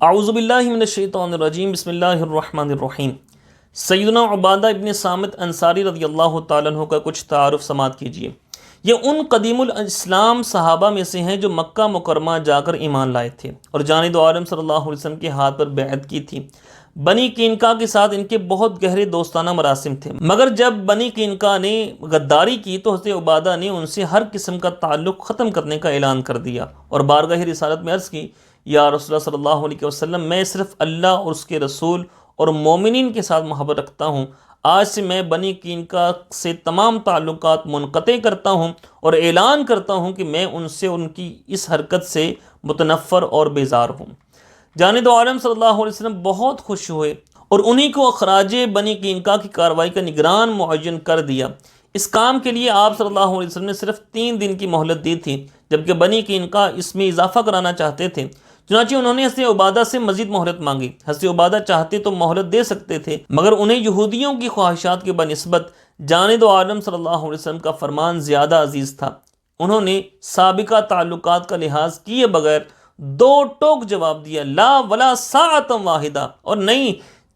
اعوذ باللہ من الشیطان الرجیم، بسم اللہ الرحمن الرحیم۔ سیدنا عبادہ ابن صامت انصاری رضی اللہ تعالیٰ عنہ کا کچھ تعارف سماعت کیجیے۔ یہ ان قدیم الاسلام صحابہ میں سے ہیں جو مکہ مکرمہ جا کر ایمان لائے تھے اور جانب عالم صلی اللہ علیہ وسلم کے ہاتھ پر بیعت کی تھی۔ بنی قینقاع کے ساتھ ان کے بہت گہرے دوستانہ مراسم تھے، مگر جب بنی قینقاع نے غداری کی تو حضرت عبادہ نے ان سے ہر قسم کا تعلق ختم کرنے کا اعلان کر دیا اور بارگاہ رسالت میں عرض کی، یا رسول اللہ صلی اللہ علیہ وسلم، میں صرف اللہ اور اس کے رسول اور مومنین کے ساتھ محبت رکھتا ہوں۔ آج سے میں بنی قینقاع سے تمام تعلقات منقطع کرتا ہوں اور اعلان کرتا ہوں کہ میں ان سے ان کی اس حرکت سے متنفر اور بیزار ہوں۔ جانب عالم صلی اللہ علیہ وسلم بہت خوش ہوئے اور انہی کو اخراج بنی قینقاع کی کارروائی کا نگران معین کر دیا۔ اس کام کے لیے آپ صلی اللہ علیہ وسلم نے صرف 3 دن کی مہلت دی تھی، جبکہ بنی قینقاع اس میں اضافہ کرانا چاہتے تھے۔ چنانچہ انہوں نے حضرت عبادہ سے مزید مہلت مانگی۔ حضرت عبادہ چاہتے تو مہلت دے سکتے تھے، مگر انہیں یہودیوں کی خواہشات کے بنسبت جانب عالم صلی اللہ علیہ وسلم کا فرمان زیادہ عزیز تھا۔ انہوں نے سابقہ تعلقات کا لحاظ کیے بغیر 2 ٹوک جواب دیا، لا ولا ساعۃ واحدہ، اور نہیں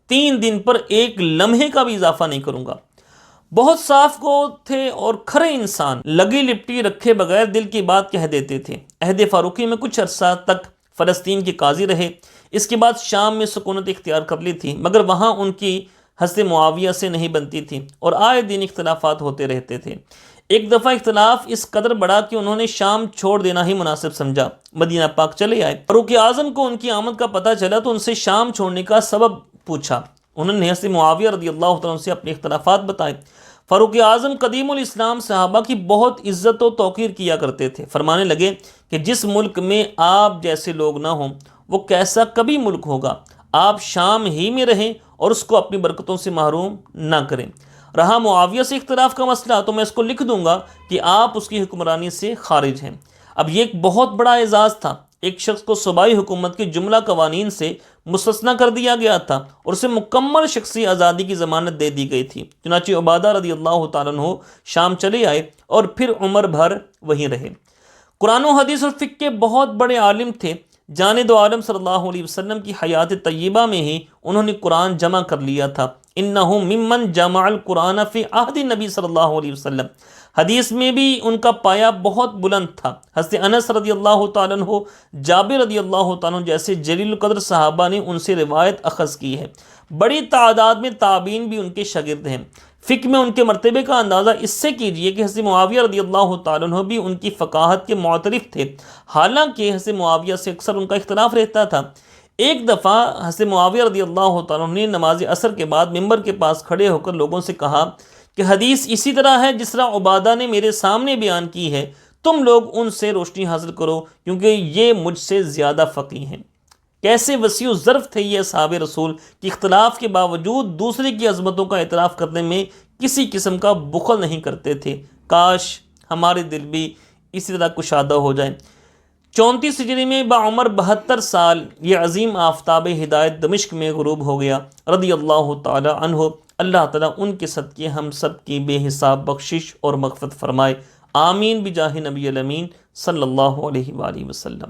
3 دن پر 1 لمحے کا بھی اضافہ نہیں کروں گا۔ بہت صاف گو تھے اور کھرے انسان، لگی لپٹی رکھے بغیر دل کی بات کہہ دیتے تھے۔ عہد فاروقی میں کچھ عرصہ تک فلسطین کے قاضی رہے، اس کے بعد شام میں سکونت اختیار کر لی تھی، مگر وہاں ان کی حضرت معاویہ سے نہیں بنتی تھی اور آئے دن اختلافات ہوتے رہتے تھے۔ ایک دفعہ اختلاف اس قدر بڑا کہ انہوں نے شام چھوڑ دینا ہی مناسب سمجھا، مدینہ پاک چلے آئے۔ فاروق اعظم کو ان کی آمد کا پتہ چلا تو ان سے شام چھوڑنے کا سبب پوچھا۔ انہوں نے حضرت معاویہ رضی اللہ عنہ سے اپنے اختلافات بتائے۔ فاروق اعظم قدیم الاسلام صحابہ کی بہت عزت و توقیر کیا کرتے تھے۔ فرمانے لگے کہ جس ملک میں آپ جیسے لوگ نہ ہوں وہ کیسا کبھی ملک ہوگا۔ آپ شام ہی میں رہیں اور اس کو اپنی برکتوں سے محروم نہ کریں۔ رہا معاویہ سے اختلاف کا مسئلہ تو میں اس کو لکھ دوں گا کہ آپ اس کی حکمرانی سے خارج ہیں۔ اب یہ ایک بہت بڑا اعزاز تھا۔ ایک شخص کو صوبائی حکومت کے جملہ قوانین سے مستثنیٰ کر دیا گیا تھا اور اسے مکمل شخصی آزادی کی ضمانت دے دی گئی تھی۔ چنانچہ عبادہ رضی اللہ تعالیٰ عنہ شام چلے آئے اور پھر عمر بھر وہیں رہے۔ قرآن و حدیث اور فقہ کے بہت بڑے عالم تھے۔ جانب عالم صلی اللہ علیہ وسلم کی حیات طیبہ میں ہی انہوں نے قرآن جمع کر لیا تھا۔ انہم ممن جمع القرآن فی عہد النبی صلی اللہ علیہ وسلم۔ حدیث میں بھی ان کا پایہ بہت بلند تھا۔ حضرت انس رضی اللہ تعالیٰ عنہ، جابر رضی اللہ تعالیٰ عنہ جیسے جلیل القدر صحابہ نے ان سے روایت اخذ کی ہے۔ بڑی تعداد میں تابعین بھی ان کے شاگرد ہیں۔ فقہ میں ان کے مرتبے کا اندازہ اس سے کیجئے کہ حضرت معاویہ رضی اللہ تعالیٰ عنہ بھی ان کی فقاہت کے معترف تھے، حالانکہ حضرت معاویہ سے اکثر ان کا اختلاف رہتا تھا۔ ایک دفعہ حضرت معاویہ رضی اللہ تعالیٰ عنہ نے نماز عصر کے بعد ممبر کے پاس کھڑے ہو کر لوگوں سے کہا کہ حدیث اسی طرح ہے جس طرح عبادہ نے میرے سامنے بیان کی ہے، تم لوگ ان سے روشنی حاصل کرو کیونکہ یہ مجھ سے زیادہ فقیہ ہیں۔ کیسے وسیع الظرف تھے یہ اصحاب رسول کہ اختلاف کے باوجود دوسرے کی عظمتوں کا اعتراف کرنے میں کسی قسم کا بخل نہیں کرتے تھے۔ کاش ہمارے دل بھی اسی طرح کشادہ ہو جائیں۔ 34 ہجری میں بعمر 72 سال یہ عظیم آفتاب ہدایت دمشق میں غروب ہو گیا رضی اللہ تعالی عنہ۔ اللہ تعالیٰ ان کے صدقے ہم سب کی بے حساب بخشش اور مغفرت فرمائے، آمین بجاہ نبی الامین صلی اللہ علیہ وآلہ وسلم۔